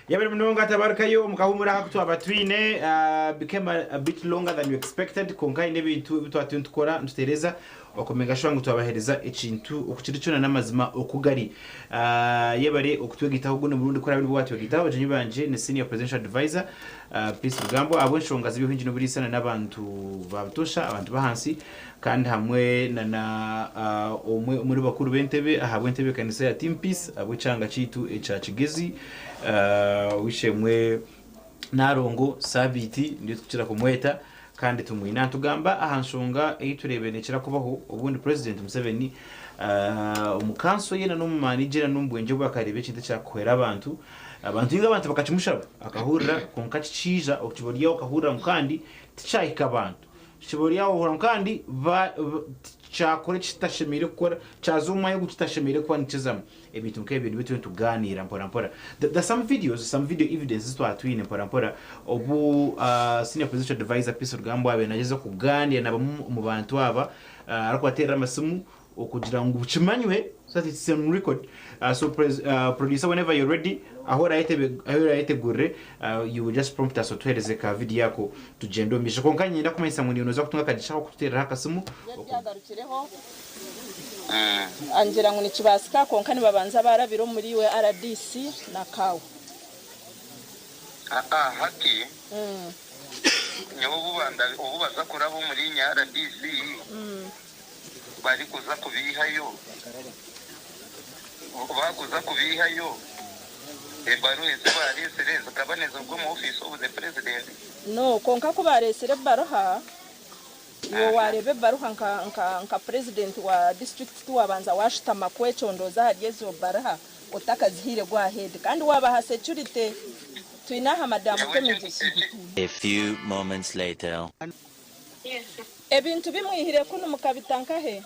Speaker 2: Yabere mnonga tabarkayo mukahumura hakutwa batwine became a bit longer than you expected konka ine bintu bitwatuntukora ntutereza okomega shwangu twabahereza ekintu okukiricuna namazima okugari yebare okutwegitaho guno Burundi kora bintu bwatwegitaho jenyi banje ne senior presidential advisor Peace Rugambo abonshonga zibihinji no burisana n'abantu babutosha abantu bahansi kandi hamwe na omwe muri bakuru bentebe ahabwe ntebe kanisa ya Team Peace abwicanga citu eca Kigezi wishemwe narongo sabiti ndio tukira kumweta kandi tumwina tugamba ahanshonga eyiturebenekera kubaho ubundi president Museveni umukanso yena no manager n'umbwenje bwakarebe kintu cyakwera abantu inga abantu bakacimushaba akahurira konkaci ciza okiboriya okahurira mukandi ticahika abantu kiboriya ohura mukandi cyakore kitashemire gukora cyazuma yo gutashemire kwa nicizamo ebintu nk'ebintu bitu tuganira mpora the some video evidences twatwine mpora obu senior presidential advisor Peace Rugambo abenageze kuganira nabo mu bantu aba arakwatera amasimu okugira ngo ukimanywe so that it's on record so producer whenever you're ready ahora yete gure you will just prompt us to tuhereze ka video yako tugendo misho konkanye nda kumesa ngo niyonoza kutunga kadishaka kutera hakasimu
Speaker 3: byagarukireho angira ngo nikibasika konkani babanza barabiro muri we RDC na kawo
Speaker 16: haki nyawo ububaza kurabo muri nya RDC bari kuza kubihayo bakuza kubihayo baro bari sereza kabaneza ubwo mu office of the president
Speaker 3: no konka ko baresere baroha yo warebe baruha nka president wa district wabanza washitama kwecondoza hageze baraha utakazihire gwa head kandi wabaha security tuinaha madamu kemezi.
Speaker 4: A few moments later.
Speaker 3: Ebintu bimwihire kuno mukabitanka he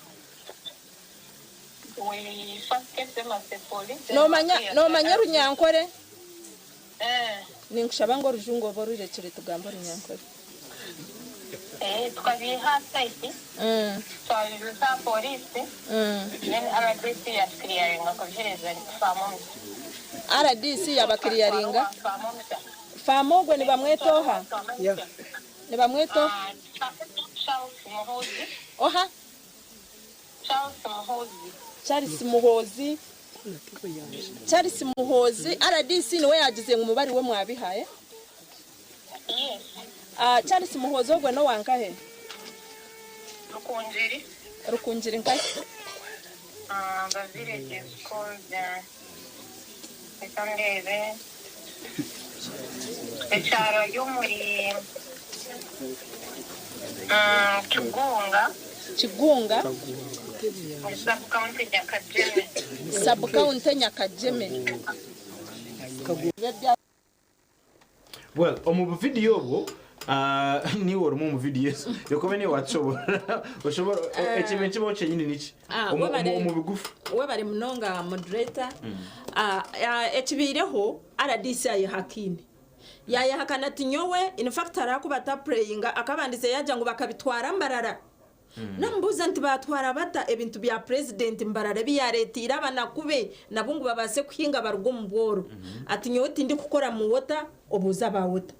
Speaker 3: no manya runyankore ninkushaba ngo rujungo borure kire tugamba runyankore
Speaker 17: twabiha site twabiha polisi then RDC ya clearing akohereza famu
Speaker 3: RDC yabakiriyaringa famogwe ni bamwetoha ni bamweto oha Charles Muhozi RDC niwe yagize ngo mubari we mwabihaye Charles Muhozi ogwe no wankahe rukunjiri nkahe
Speaker 17: the village is called Itandebe Echaro yo muri Kigunga
Speaker 3: Sub-county Nyakajeme.
Speaker 2: Well, omu video bo ni woro mu video yokobene watshobora oshobora ekimenchi bo chenyini nichi omu bigufu
Speaker 3: we bari munonga moderator ekibireho RDC ayihakini yayahakana tinyowe in fact arakubata praying akabandise yaja ngo bakabitwara mbarara nambuza nti batwara bata ebintu bya president mbarara biyaretira banakube nabungu babase kuhinga barugo mboro ati nyowe tindi kukora mu wota obuza ba wota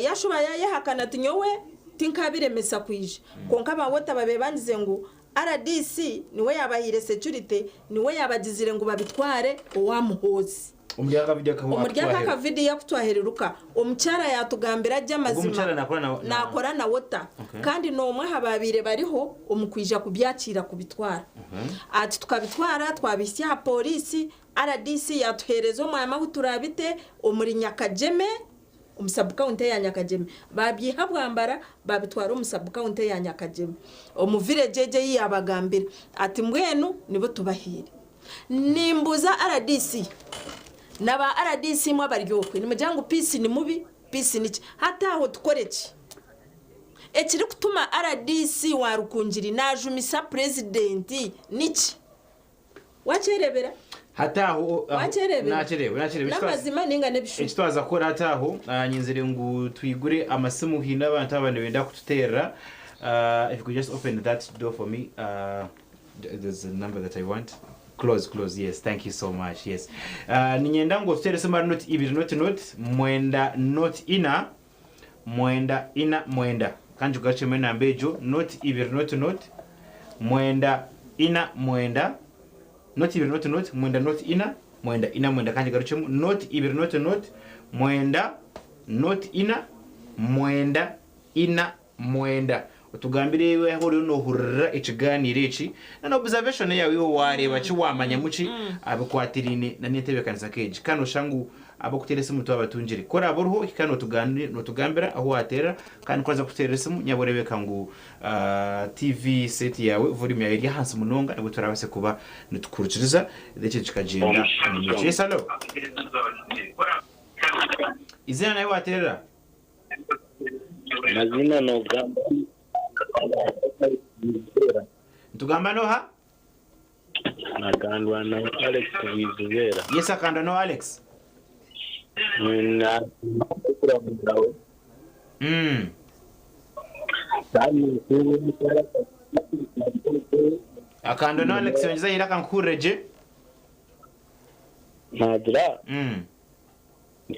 Speaker 3: yashuba yayahakana tinyowe tinkabiremesa kwije konka ba wota babebanze ngo RDC niwe yabahire security niwe yabagizire ngo babitware owamuhozi umuryaga video yakutwaheruka omucyara yatugambira ajyamazima nakora na wota kandi no mwe hababire bariho omukwija kubyakira kubitwara ati tukabitwara twabisya polisi RDC yatuherezo mwama huturabite omuri Nyakajeme umusabuka unte ya Nyakajeme babyihabwambara babitwara umusabuka unte ya Nyakajeme omuvire jeje yabagambira ati mbwenu nibo tubahire nimbuza RDC naba RDC mwa baryokwe nimujyango Peace ni mubi Peace niki hata aho tukoreki ekiri kutuma RDC warukunjiri najumisa president niki wacherebera
Speaker 2: hata aho nacherewe
Speaker 3: namazima ninga nebishu
Speaker 2: ekitwaza kora hata aho nyinzire ngo twigure amasimu hina abantu abane benda kututera if you could just open that door for me there's a number that I want Close, yes, thank you so much, yes. Ninyenda ngo ufite resema note ibiri note mwenda note ina mwenda kanju gache mena mbejo note ibiri note mwenda ina mwenda note ibiri note mwenda note ina mwenda kanju gache note ibiri note mwenda note ina mwenda utugambire yewe hori no hurra ikiganire iki na observation yawe yo wareba ki wamanya muki abikwatirine na nitebe kanisa keji kano shangu abakuterese mutu abatungire kora aborho kano tuganire no tugambira aho watera kandi kwaza kuterese mu nyaborebeka ngo TV set yawe volume yawe iri hansi munonga nabo turabase kuba nitukurukiriza ndetse kikagenda ni salo izina nawe watera
Speaker 18: mazina no gamba
Speaker 2: Ntugamba noha?
Speaker 18: Nagandwa na Alex Wizera.
Speaker 2: Yes, akanda no Alex.
Speaker 18: Na kura mdawo.
Speaker 2: Akanda no Alex yongeza ira kankureje.
Speaker 18: Nadra.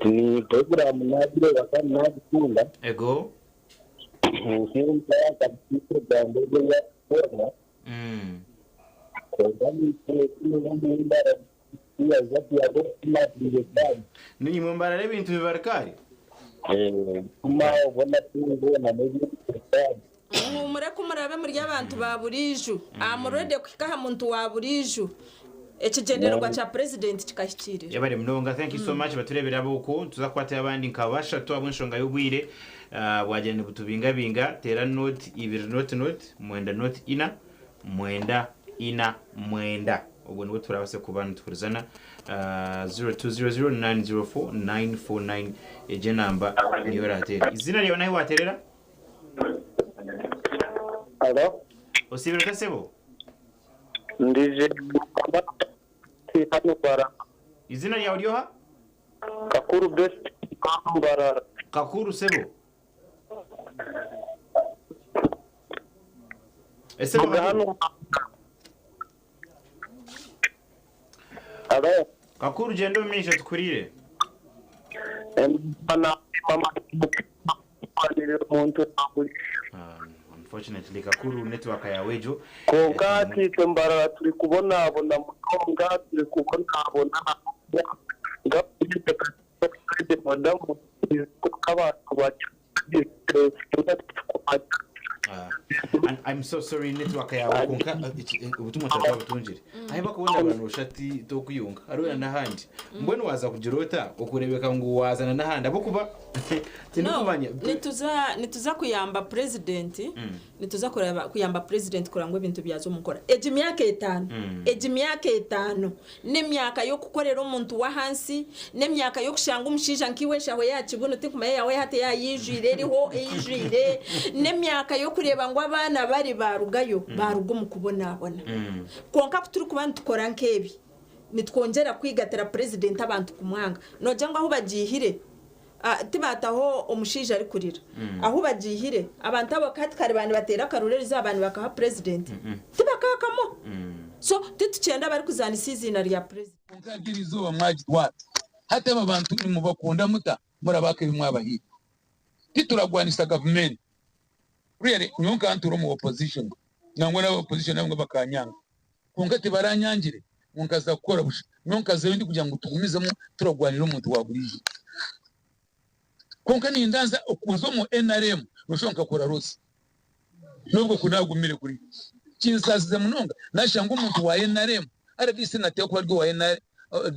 Speaker 18: Ni program nadre wakati nadikunda.
Speaker 2: Ego. Ni mumbara ibintu bibarikari
Speaker 3: mureke umurabe muri y'abantu baburiju amurede kwikaha muntu waburiju ekigenderwa cha president kikashikire
Speaker 2: yabari mnonga. Thank you so much baturebera buko tuzakwata abandi nkabasha to abunshonga y'ubwire wajyane butubinga tera note ibiri note mwenda note ina mwenda ubwo nibo turabase kubana tukurizana 0200904949 eje namba niyo ratera izina ryo nayo waterera.
Speaker 18: Alo
Speaker 2: osibira kasebo
Speaker 18: ndije hano bara
Speaker 2: izina ryawe ryoha
Speaker 18: Kakuru best bara
Speaker 2: Kakuru sebo ese hano
Speaker 18: Alo
Speaker 2: Kakuru jendo misha tukurire
Speaker 18: mama
Speaker 2: unfortunately Kakuru network ya wejo
Speaker 18: kongati twembara turi kubona abona mutonga turi kubona abona ngapite madamu kabatu
Speaker 2: I'm so sorry network yawe konka ubutumwa cyangwa butunjire ahiba kubona abantu ushati to kuyunga arona nahandi mbone waza kugirota ukurebeka ngo wazana nahandi abo kuba
Speaker 3: tinumanya nituza kuyamba president nituza kuyamba president kurangwa ibintu byazo mukora eji myaka 5 n'imyaka yo kukorera umuntu wa hansi n'imyaka yo kushanga umushija nkiwesha aho yakibuno tikumaye yawe hate yayijire riho ejire n'imyaka yo kureba ngo abana bari barugayo barugo mu kubonabona konka turi kubana tukora nkebi nitwongera kwigatera president abantu kumwanga noje ngo aho bagihire tibataho umushije ari kurira aho bagihire abantu abo katikare bandi batera karureri z'abantu bakaha president tibakakamo so titucenda bari kuzana isizina rya president
Speaker 19: unkagirizo mwagitwa hata abantu mubakunda muta murabake bimwabahi tituragwanisa government really nyonka anturo mu opposition nangwa na opposition nangwa bakanyanga kunkati baranyangire munkaza gukora busha nyonka zewe ndi kugira ngo tugumizemo turagwanira umuntu wagurije konka ni ndanza okuzo mu NRM rushonka kora rose nubwo kunagumire kuri kinsazize munonga nashanga umuntu wa NRM arabise nateye ko rwo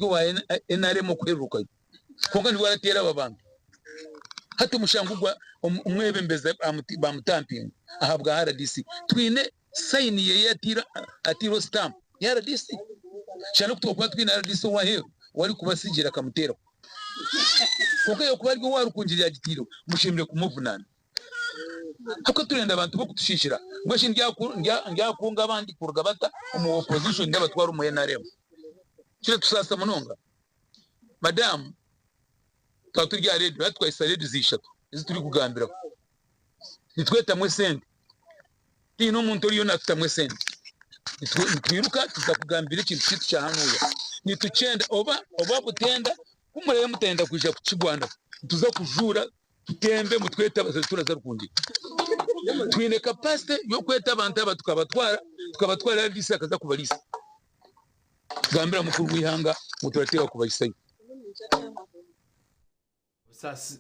Speaker 19: wa NRM kweruka konka ni waratera abantu hati mushangugwa umwebe mbeze bamutampinga ahabwa RDC twine sign ye yatira atiro stamp ya RDC cyane kutokwa twine RDC wahe wari kubasigira kamutera kuko yo kuba rwo warukungirira gitiro mushimire kumuvunana hako turenda abantu bo kutushishira ngo ndya kunga abandi kuruga bata mu opposition ndabatwara mu NRM kire tusasa munonga madam twaturya radio batwayisa radio zishatu izi turi kugambira nitweta mwe sente ino muntu uriyo nafita mwe sente twiruka tuzakugambira ikintu kitu cyahanuya nitucenda oba butenda kumurebe mutenda kuja ku Kigwanda tuza kujura tutembe mutweta turaza rukundi twine capacity yo kweta abantu aba tukabatwara RDC akaza kubalisa gambira mukuru wihanga muturatera kubayisayo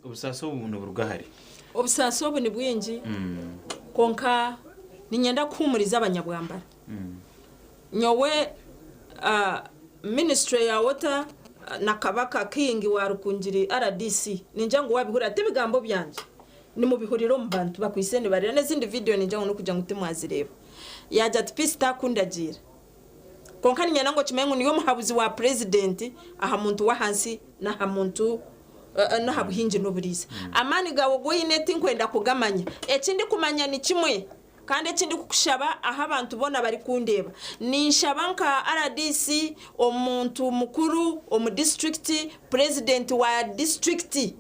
Speaker 2: ubusaso buno burugahari
Speaker 3: obusaso buni bwingi konka ninyenda kumuriza abanyabwambara nyowe ministry ya water na kabaka king wa rukungiri RDC ninja ngo wabihura tibigambo byanje ni mu bihuriro mu bantu bakwisene barira n'izindi video ninja ngo kujya ngutimwazireba yaja tpista kundagira konka ninyenda ngo kimengo niyo muhabuzi wa president aha muntu wa hansi na ha muntu na habuhinje n'uburiza amani gawo goyineti nkwenda kugamanya ekindi kumanya ni kimwe kandi ekindi kukushaba aha abantu bona bari kundeba nishabanka RDC omuntu mukuru omu district president wa district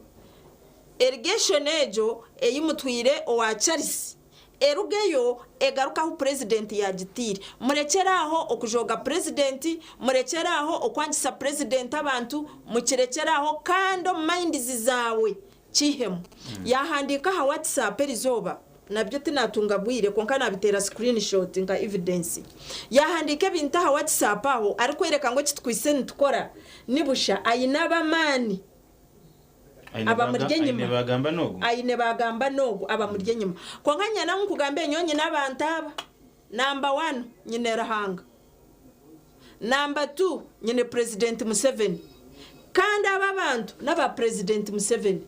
Speaker 3: irrigation ejo eyimutwire owa Charles erugeyo egaruka ku president ya gitiri murekeraho okujoga president murekeraho okwangisa president abantu mukirekeraho kando minds zawe chihemu yahandika ha WhatsApp erizoba nabyo tinatunga bwire konka nabitera screenshot nka evidence yahandika bintu ha WhatsApp aho ariko yereka ngo kitwise ntukora nibusha ayinaba mani aba murye nyuma ayine bagamba nogo aba murye nyuma konka nyana nkugambe nyonye nabantu aba number 1 nyine rahanga number 2 nyine president Museveni kandi aba bantu naba president Museveni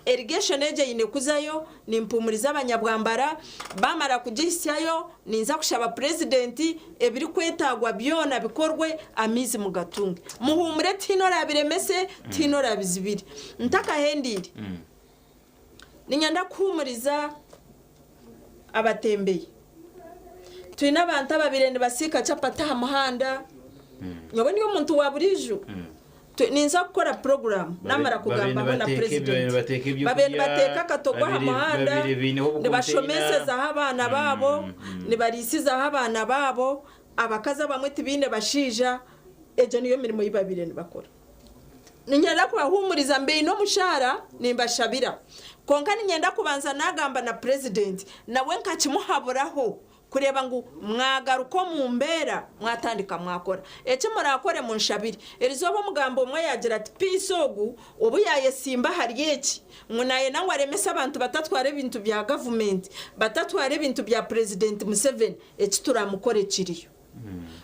Speaker 3: irrigation eje yine kuzayo nimpumuriza abanyabwambara bamara kugisyayo ninza kushaba president ebiri kwetagwa byona bikorwe amizi mugatunge muhumure tinora biremese tinora bizibiri ntaka hendiri ninyanda kumuriza abatembeye twina abantu ababirende basika capata muhanda nyobo niyo muntu waburiju ninza gukora program namara kugamba na president babene bateka katogwa muhanda nibashomeseza abana babo nibarisiza abana babo abakaza bamwe tibine bashija ejo niyo mirimo y'ibabirende bakora ninyenda kubahumuriza mbe no mushara nimbashabira konka ninyenda kubanza nagamba na president nawe nkakimuhaburaho kureba ngo mwagaruko mu mbera mwatandika mwakora ece murakore mu nshabiri erizobo mugambo umwe yagira ati pisogu ubu yayesimba hari yeki munaye nangwa remesa abantu batatware ibintu bya government batatware ibintu bya president Museveni ece turamukore kiriyo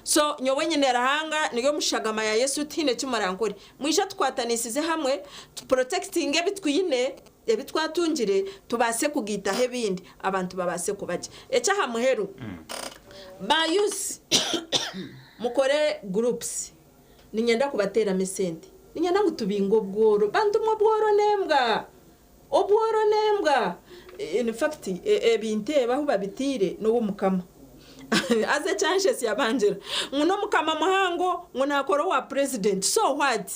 Speaker 3: so nyowe nyine rahanga niyo mushagama ya Yesu tine kimarankore mwisha twatanisize hamwe to protecting ebitwine ebitwatungire tubase kugita hebindi abantu babase kubaje echa hamuheru bayusi mukore groups ninyenda kubatera mesente ninyenda gutubingo bworo bantu mwo bworo nembwa obworo nembwa in fact ebinte baho babitire no bumukama aze chances yabanjira muno mukama muhango munakoro wa president so what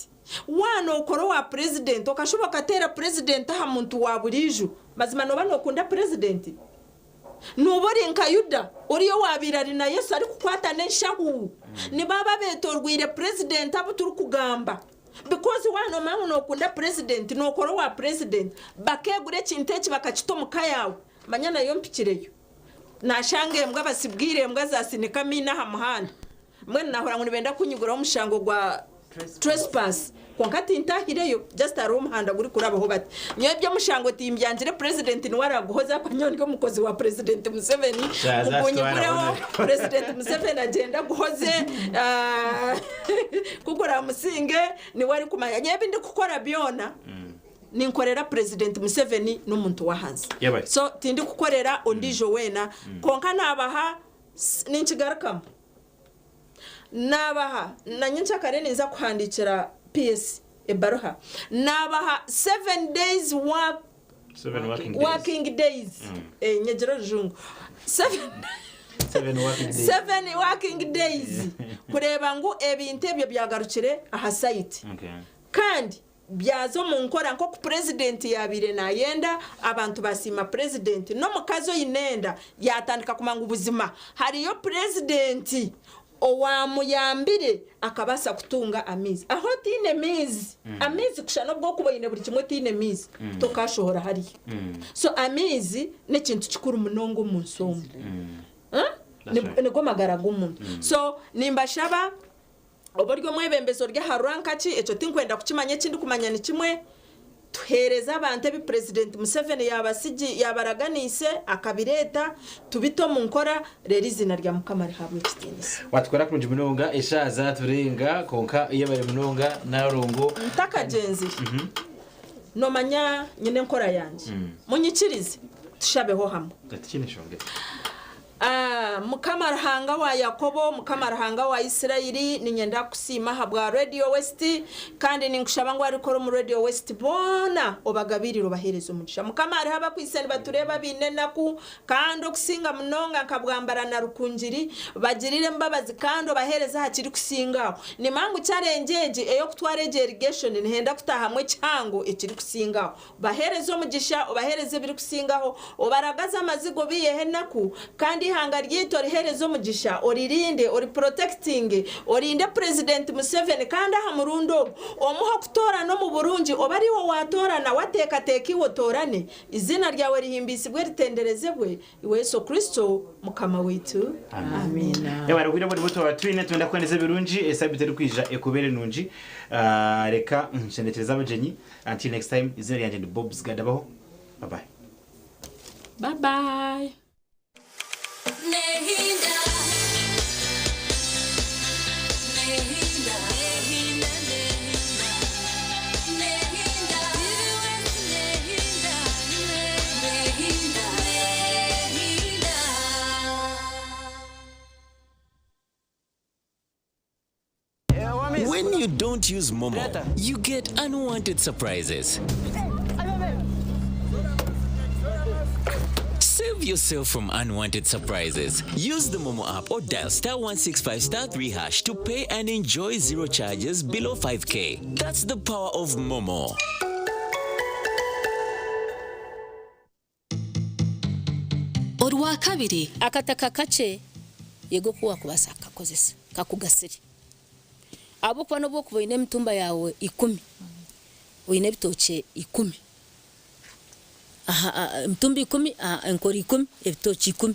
Speaker 3: wano ukoro wa president okashoboka tera president ha muntu wa buriju mazima no bano kunda president nubori nkayuda uriyo wabirari na Yesu ari kukwata neshahu ni baba betorwire president abo turi kugamba because wano mangu no kunda president no ukoro wa president bakegure cinteki bakakitomuka yawe manyana yo mpikireyo nashange mbwa basibwire mbwa zasinika mina ha muhanda mwe nahora ngo nibenda kunyigura umushango gwa trespass konkati intahireyo just ari umuhanda guri kurabaho bati niyo byo mushango timbyanjire president ni waraguhoza panyoni ko mukozi wa president Museveni ubunyigureho president Museveni agenda guhoze kugura musinge ni wari kumanya nyebe ndi gukora byona ninkorera president Museveni n'umuntu wa hanze so tindi kukorera ondijo wena konka nabaha ninkigarakamo nabaha nanyincha kare niza kuhandikira PS ebaroha nabaha 7 days work
Speaker 2: 7
Speaker 3: working days nyegero jungu 7 working days kureba ngo ebinte byo byagarukire aha site kandi byazo mu nkora nko ku president yabire na yenda abantu basima president no mukazo inenda yatandika kumanga ubuzima hariyo president owamuyambire akabasa kutunga amizi aho tine mizi amizi kushana bwo kubayine buri kimwe tine mizi tokashohora hari so amizi ne kintu kikuru munongo mu nsomo niko magara gumuntu so nimbashaba oboryo mwebembezo rya harankachi eco tinkwenda kukimanya kindi kumanya ni kimwe tuhereza abantu bi president Museveni yabasigi yabaraganise akabireta tubito mu nkora rero izina rya mukamari habwe kitinisa
Speaker 2: watwara ku munonga eshaza turenga konka iyo bari munonga narongo
Speaker 3: ntakagenzi no manya nyine nkora yanje munyikirize tushabeho hamwe
Speaker 2: atikinishonge
Speaker 3: mukamarahanga wa Yakobo mukamarahanga wa Isiraeli ninyenda kusima habwa Radio West kandi ninkushaba ngo ariko mu Radio West bona obagabiriro baherezo umugisha mukamari haba kwiseni batureba binenaku kandi okusinga munonga nkabwambara na rukunjiri bagirire mbabazi kandi bahereza hakiri kusinga ni mangu cyarengeje eyo kutwara irrigation nihenda kutahamwe cyango ekiri kusinga baherezo umugisha obahereze biri kusingaho obaragaza amazigo biyehenaku kandi hanga ryito riherezo mugisha oririnde ori protecting orinde president Museveni kandi aha murundo omuha kutora no mu Burundi obari wo watorana wateka teki wotorane izina ryawe rihimbisibwe ritenderezebwe Yesu Kristo mukama wetu amina
Speaker 2: yabara kwira buri buto watwine twenda kweneza birunji esabite rukwija ekubere nunji reka nshendetereza abajenyi until next time izina ryanje ndi Bobs Gadabaho bye
Speaker 3: bye
Speaker 4: When you don't use Momo, you get unwanted surprises. Save yourself from unwanted surprises. Use the Momo app or dial *165*3# to pay and enjoy zero charges below 5K. That's the power of Momo.
Speaker 6: Orwa kabiri akataka kace yego kuwa kubasa kakozesa kakugasiri abo kwa no bwo ine mitumba yawe 10 oine bitoche 10 aha mitumba 10 enkori 10 ebitochi 10